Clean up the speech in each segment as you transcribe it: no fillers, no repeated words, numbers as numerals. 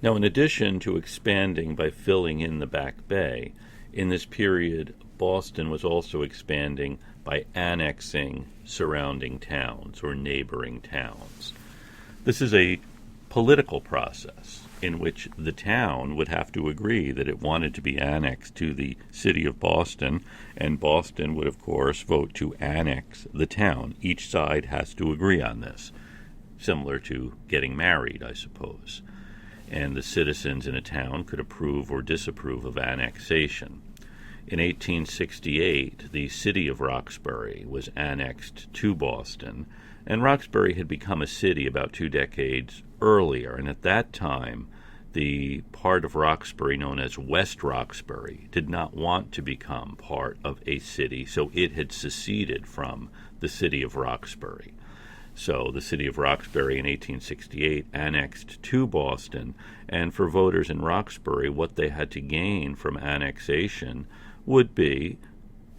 Now, in addition to expanding by filling in the Back Bay, in this period, Boston was also expanding by annexing surrounding towns or neighboring towns. This is a political process in which the town would have to agree that it wanted to be annexed to the city of Boston, and Boston would, of course, vote to annex the town. Each side has to agree on this, similar to getting married, I suppose. And the citizens in a town could approve or disapprove of annexation. In 1868, the city of Roxbury was annexed to Boston, and Roxbury had become a city about 2 decades earlier, and at that time, the part of Roxbury known as West Roxbury did not want to become part of a city, so it had seceded from the city of Roxbury. So the city of Roxbury in 1868 annexed to Boston, and for voters in Roxbury, what they had to gain from annexation would be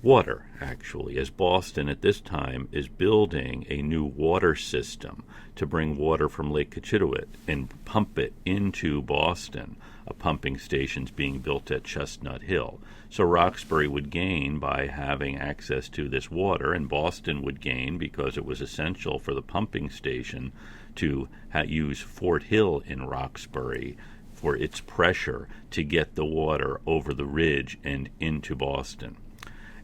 water, actually, as Boston at this time is building a new water system to bring water from Lake Cochituate and pump it into Boston. A pumping station's being built at Chestnut Hill. So Roxbury would gain by having access to this water, and Boston would gain because it was essential for the pumping station to use Fort Hill in Roxbury for its pressure to get the water over the ridge and into Boston.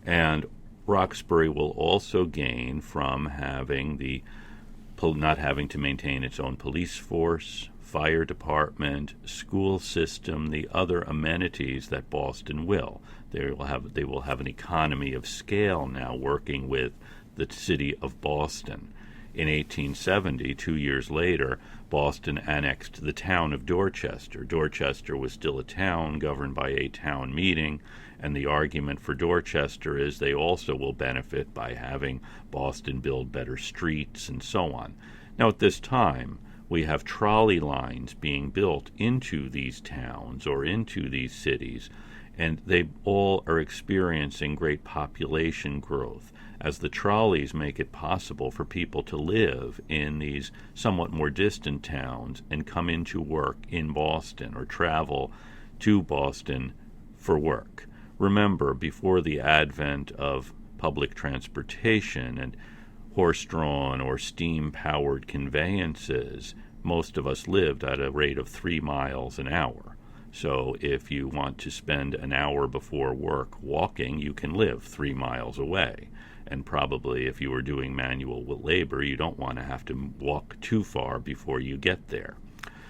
And Roxbury will also gain from not having to maintain its own police force, fire department, school system, the other amenities that Boston will. They will have an economy of scale now working with the city of Boston. In 1870, 2 years later, Boston annexed the town of Dorchester. Dorchester was still a town governed by a town meeting, and the argument for Dorchester is they also will benefit by having Boston build better streets and so on. Now, at this time, we have trolley lines being built into these towns or into these cities, and they all are experiencing great population growth as the trolleys make it possible for people to live in these somewhat more distant towns and come into work in Boston or travel to Boston for work. Remember, before the advent of public transportation and horse-drawn or steam-powered conveyances, most of us lived at a rate of 3 miles an hour. So if you want to spend an hour before work walking, you can live 3 miles away. And probably if you were doing manual labor, you don't want to have to walk too far before you get there.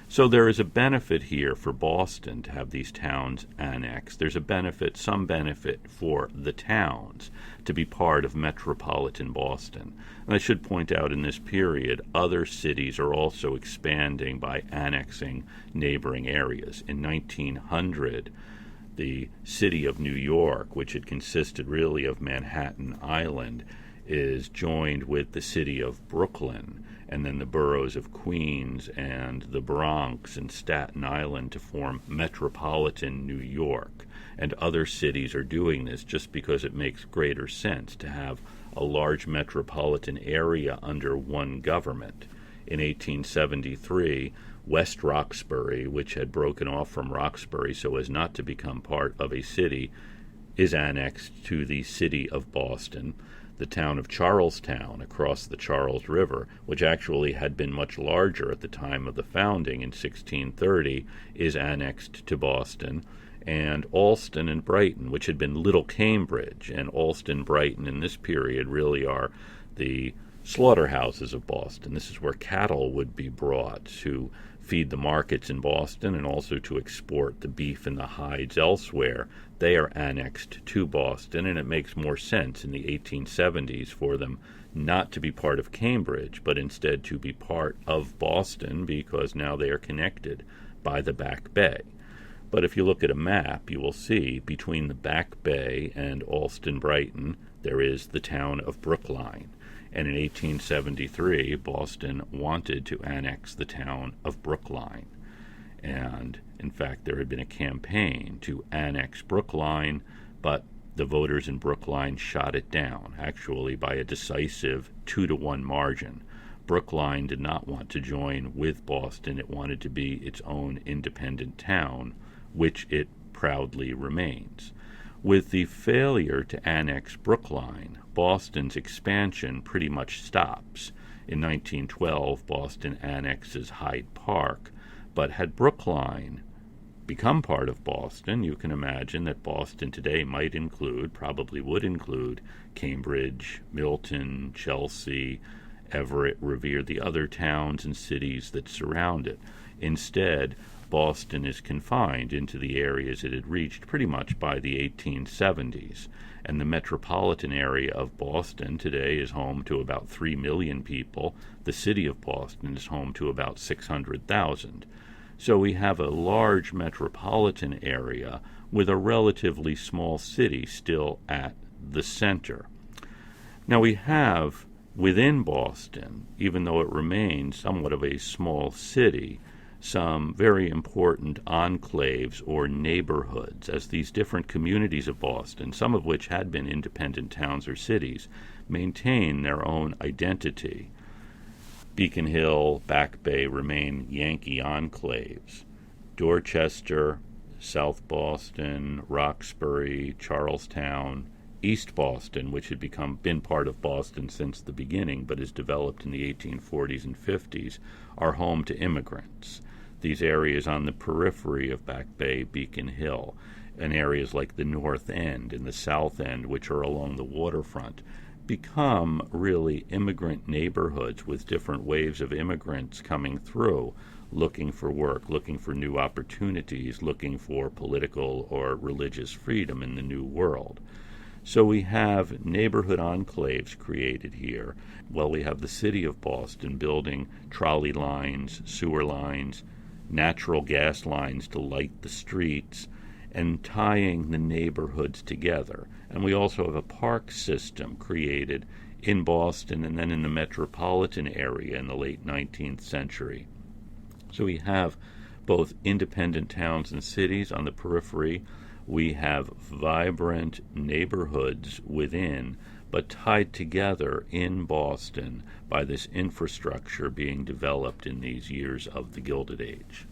So there is a benefit here for Boston to have these towns annexed. There's some benefit for the towns to be part of metropolitan Boston. And I should point out in this period, other cities are also expanding by annexing neighboring areas. In 1900, the city of New York, which had consisted really of Manhattan Island, is joined with the city of Brooklyn, and then the boroughs of Queens and the Bronx and Staten Island to form metropolitan New York. And other cities are doing this just because it makes greater sense to have a large metropolitan area under one government. In 1873, West Roxbury, which had broken off from Roxbury so as not to become part of a city, is annexed to the city of Boston. The town of Charlestown across the Charles River, which actually had been much larger at the time of the founding in 1630, is annexed to Boston. And Allston and Brighton, which had been Little Cambridge, and Allston, Brighton in this period really are the slaughterhouses of Boston. This is where cattle would be brought to feed the markets in Boston and also to export the beef and the hides elsewhere. They are annexed to Boston, and it makes more sense in the 1870s for them not to be part of Cambridge, but instead to be part of Boston because now they are connected by the Back Bay. But if you look at a map, you will see between the Back Bay and Allston Brighton, there is the town of Brookline. And in 1873, Boston wanted to annex the town of Brookline. And, in fact, there had been a campaign to annex Brookline, but the voters in Brookline shot it down, actually by a decisive 2-to-1 margin. Brookline did not want to join with Boston. It wanted to be its own independent town, which it proudly remains. With the failure to annex Brookline, Boston's expansion pretty much stops. In 1912, Boston annexes Hyde Park, but had Brookline become part of Boston, you can imagine that Boston today might include, probably would include, Cambridge, Milton, Chelsea, Everett, Revere, the other towns and cities that surround it. Instead, Boston is confined into the areas it had reached pretty much by the 1870s, and the metropolitan area of Boston today is home to about 3 million people. The city of Boston is home to about 600,000. So we have a large metropolitan area with a relatively small city still at the center. Now we have within Boston, even though it remains somewhat of a small city, some very important enclaves or neighborhoods, as these different communities of Boston, some of which had been independent towns or cities, maintain their own identity. Beacon Hill, Back Bay remain Yankee enclaves. Dorchester, South Boston, Roxbury, Charlestown, East Boston, which had been part of Boston since the beginning but is developed in the 1840s and 50s, are home to immigrants. These areas on the periphery of Back Bay, Beacon Hill, and areas like the North End and the South End, which are along the waterfront, become really immigrant neighborhoods with different waves of immigrants coming through, looking for work, looking for new opportunities, looking for political or religious freedom in the new world. So we have neighborhood enclaves created here. Well, we have the city of Boston building trolley lines, sewer lines, natural gas lines to light the streets, and tying the neighborhoods together. And we also have a park system created in Boston and then in the metropolitan area in the late 19th century. So we have both independent towns and cities on the periphery. We have vibrant neighborhoods within, but tied together in Boston by this infrastructure being developed in these years of the Gilded Age.